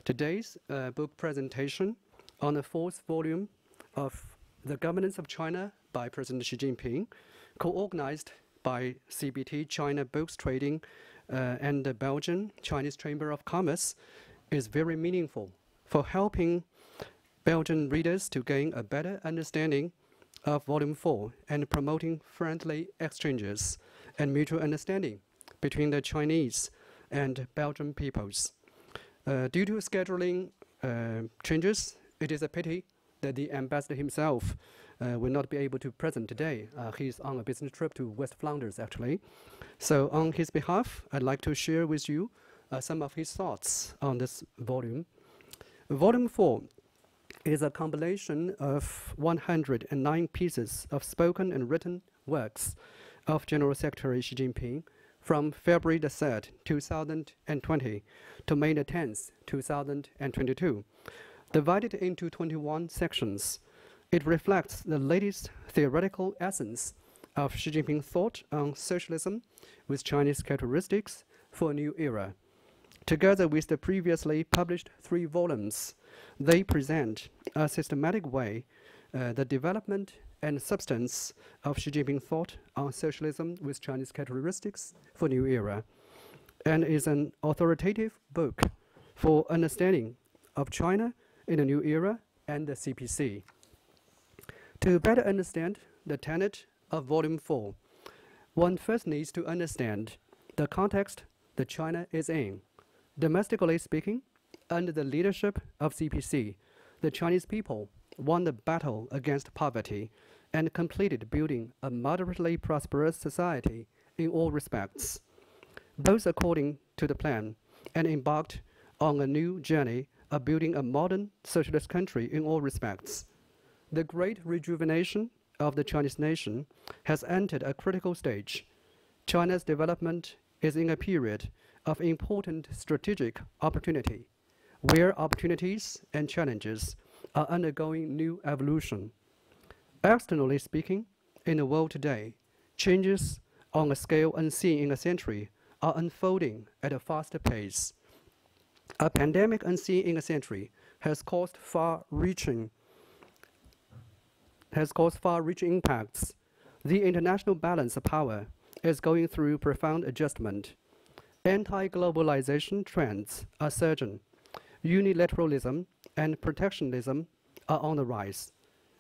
Today's book presentation on the fourth volume of The Governance of China by President Xi Jinping, co-organized by CBT China Books Trading and the Belgian Chinese Chamber of Commerce, is very meaningful for helping Belgian readers to gain a better understanding of Volume 4 and promoting friendly exchanges and mutual understanding between the Chinese and Belgian peoples. Due to scheduling changes, it is a pity that the ambassador himself will not be able to present today. He's on a business trip to West Flanders, actually. So on his behalf, I'd like to share with you some of his thoughts on this volume. Volume 4 is a compilation of 109 pieces of spoken and written works of General Secretary Xi Jinping from February the 3rd, 2020 to May the 10th, 2022. Divided into 21 sections, it reflects the latest theoretical essence of Xi Jinping's thought on socialism with Chinese characteristics for a new era. Together with the previously published 3 volumes, they present a systematic way the development and substance of Xi Jinping's thought on socialism with Chinese characteristics for new era, and is an authoritative book for understanding of China in a new era and the CPC. To better understand the tenet of Volume 4, one first needs to understand the context that China is in. Domestically speaking, under the leadership of CPC, the Chinese people won the battle against poverty and completed building a moderately prosperous society in all respects, both according to the plan, and embarked on a new journey of building a modern socialist country in all respects. The great rejuvenation of the Chinese nation has entered a critical stage. China's development is in a period of important strategic opportunity, where opportunities and challenges are undergoing new evolution. Externally speaking, in the world today, changes on a scale unseen in a century are unfolding at a faster pace. A pandemic unseen in a century has caused far-reaching impacts. The international balance of power is going through profound adjustment. Anti-globalization trends are surging. Unilateralism and protectionism are on the rise.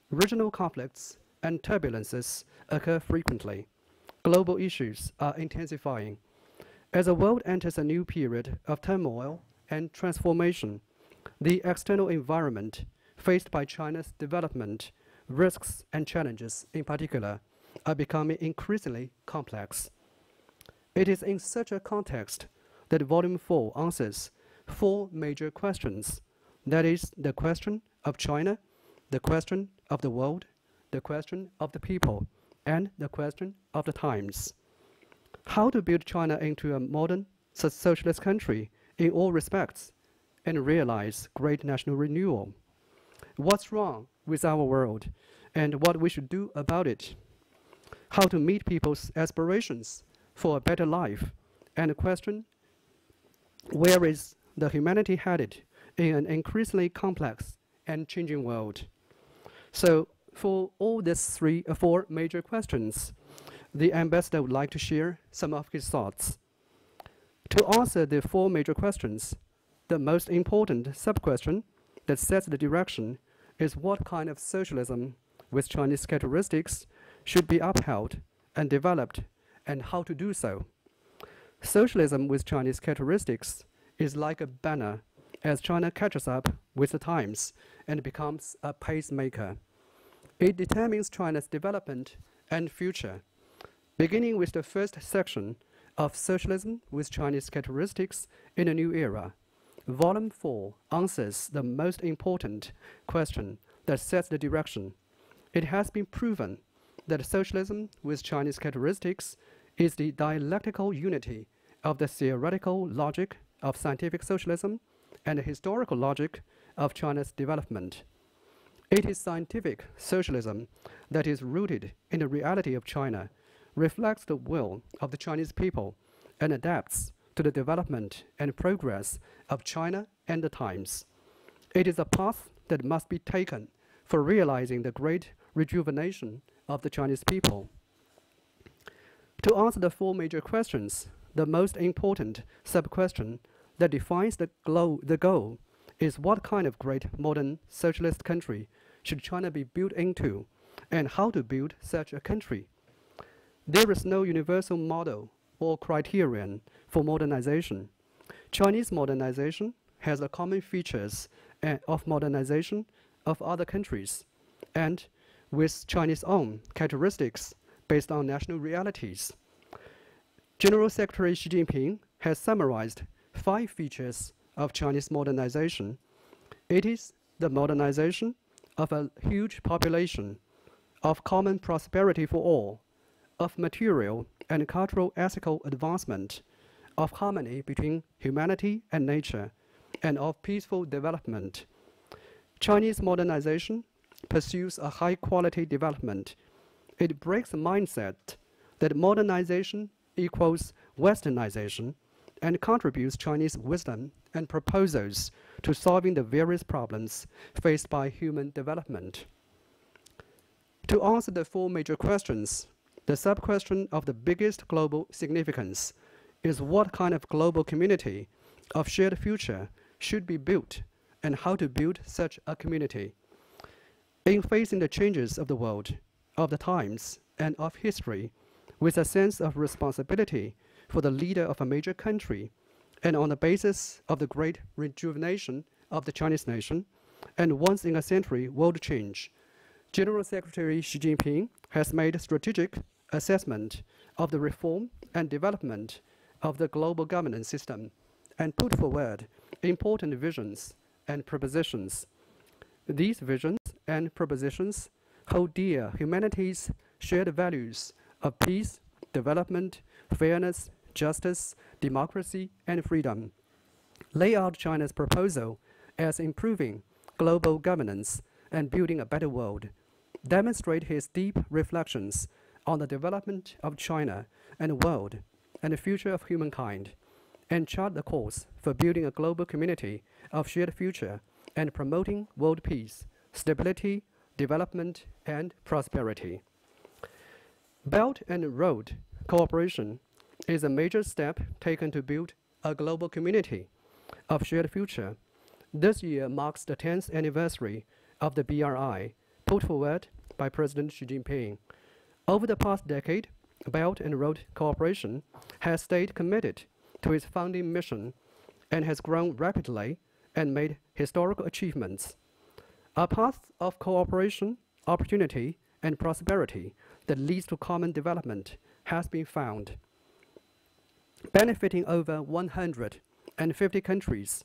Regional conflicts and turbulences occur frequently. Global issues are intensifying. As the world enters a new period of turmoil and transformation, the external environment faced by China's development, risks and challenges in particular, are becoming increasingly complex. It is in such a context that Volume 4 answers 4 major questions. That is, the question of China, the question of the world, the question of the people, and the question of the times. How to build China into a modern socialist country in all respects and realize great national renewal. What's wrong with our world and what we should do about it. How to meet people's aspirations for a better life, and the question, where is the humanity headed in an increasingly complex and changing world? So for all these 4 major questions, the ambassador would like to share some of his thoughts. To answer the 4 major questions, the most important sub-question that sets the direction is what kind of socialism with Chinese characteristics should be upheld and developed, and how to do so. Socialism with Chinese characteristics is like a banner as China catches up with the times and becomes a pacemaker. It determines China's development and future. Beginning with the first section of socialism with Chinese characteristics in a new era, Volume 4 answers the most important question that sets the direction. It has been proven that socialism with Chinese characteristics is the dialectical unity of the theoretical logic of scientific socialism and the historical logic of China's development. It is scientific socialism that is rooted in the reality of China, reflects the will of the Chinese people, and adapts to the development and progress of China and the times. It is a path that must be taken for realizing the great rejuvenation of the Chinese people. To answer the four major questions, the most important sub-question that defines the goal is what kind of great modern socialist country should China be built into, and how to build such a country. There is no universal model or criterion for modernization. Chinese modernization has the common features of modernization of other countries, and with Chinese own characteristics based on national realities. General Secretary Xi Jinping has summarized 5 features of Chinese modernization. It is the modernization of a huge population, of common prosperity for all, of material and cultural ethical advancement, of harmony between humanity and nature, and of peaceful development. Chinese modernization pursues a high-quality development. It breaks the mindset that modernization equals westernization and contributes Chinese wisdom and proposals to solving the various problems faced by human development. To answer the 4 major questions, the sub-question of the biggest global significance is what kind of global community of shared future should be built and how to build such a community. In facing the changes of the world, of the times, and of history, with a sense of responsibility for the leader of a major country, and on the basis of the great rejuvenation of the Chinese nation, and once-in-a-century world change, General Secretary Xi Jinping has made a strategic assessment of the reform and development of the global governance system and put forward important visions and propositions. These visions and propositions hold dear humanity's shared values of peace, development, fairness, justice, democracy, and freedom, lay out China's proposal as improving global governance and building a better world, demonstrate his deep reflections on the development of China and the world and the future of humankind, and chart the course for building a global community of shared future and promoting world peace, stability, development, and prosperity. Belt and Road cooperation is a major step taken to build a global community of shared future. This year marks the 10th anniversary of the BRI, put forward by President Xi Jinping. Over the past decade, Belt and Road cooperation has stayed committed to its founding mission and has grown rapidly and made historical achievements. A path of cooperation, opportunity, and prosperity that leads to common development has been found. Benefiting over 150 countries,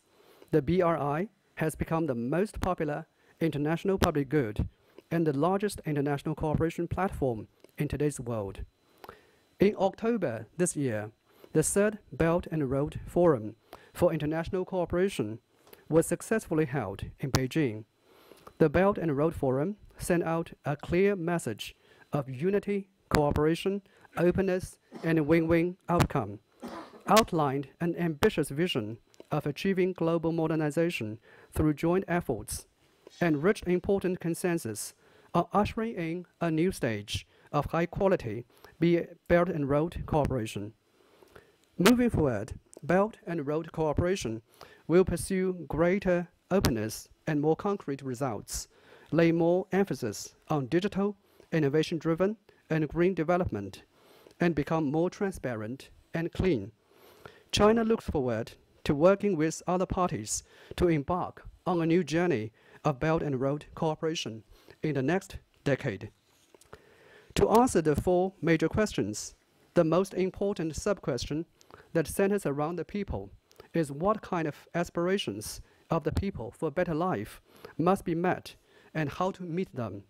the BRI has become the most popular international public good and the largest international cooperation platform in today's world. In October this year, the 3rd Belt and Road Forum for International Cooperation was successfully held in Beijing. The Belt and Road Forum sent out a clear message of unity, cooperation, openness, and win-win outcome, outlined an ambitious vision of achieving global modernization through joint efforts, and reached important consensus on ushering in a new stage of high-quality Belt and Road cooperation. Moving forward, Belt and Road cooperation will pursue greater openness and more concrete results, lay more emphasis on digital, innovation-driven, and green development, and become more transparent and clean. China looks forward to working with other parties to embark on a new journey of Belt and Road cooperation in the next decade. To answer the 4 major questions, the most important sub-question that centers around the people is what kind of aspirations of the people for a better life must be met and how to meet them.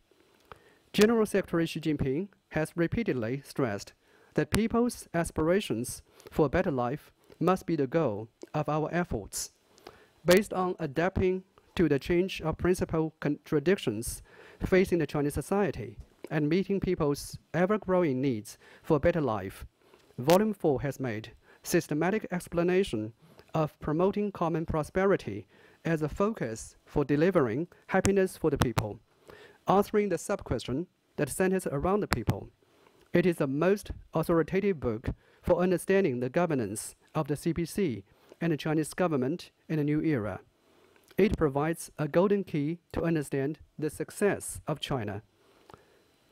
General Secretary Xi Jinping has repeatedly stressed that people's aspirations for a better life must be the goal of our efforts. Based on adapting to the change of principal contradictions facing the Chinese society and meeting people's ever-growing needs for a better life, Volume 4 has made systematic explanation of promoting common prosperity as a focus for delivering happiness for the people, answering the sub-question that centers around the people. It is the most authoritative book for understanding the governance of the CPC and the Chinese government in a new era. It provides a golden key to understand the success of China.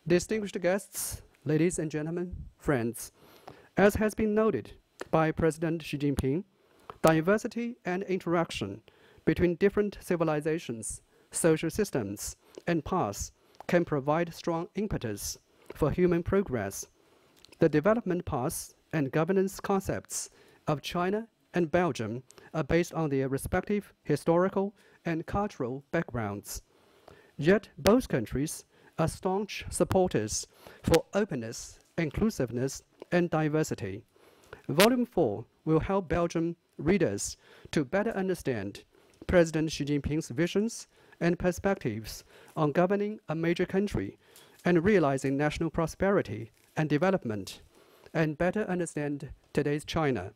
Distinguished guests, ladies and gentlemen, friends, as has been noted by President Xi Jinping, diversity and interaction between different civilizations, social systems, and paths can provide strong impetus for human progress. The development paths and governance concepts of China and Belgium are based on their respective historical and cultural backgrounds. Yet both countries are staunch supporters for openness, inclusiveness, and diversity. Volume 4 will help Belgian readers to better understand President Xi Jinping's visions and perspectives on governing a major country and realizing national prosperity and development, and better understand today's China.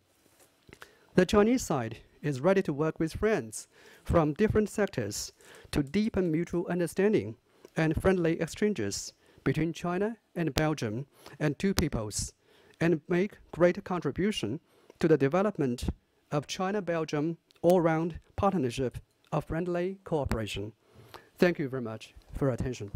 The Chinese side is ready to work with friends from different sectors to deepen mutual understanding and friendly exchanges between China and Belgium and two peoples, and make great contribution to the development of China-Belgium all-round partnership of friendly cooperation. Thank you very much for your attention.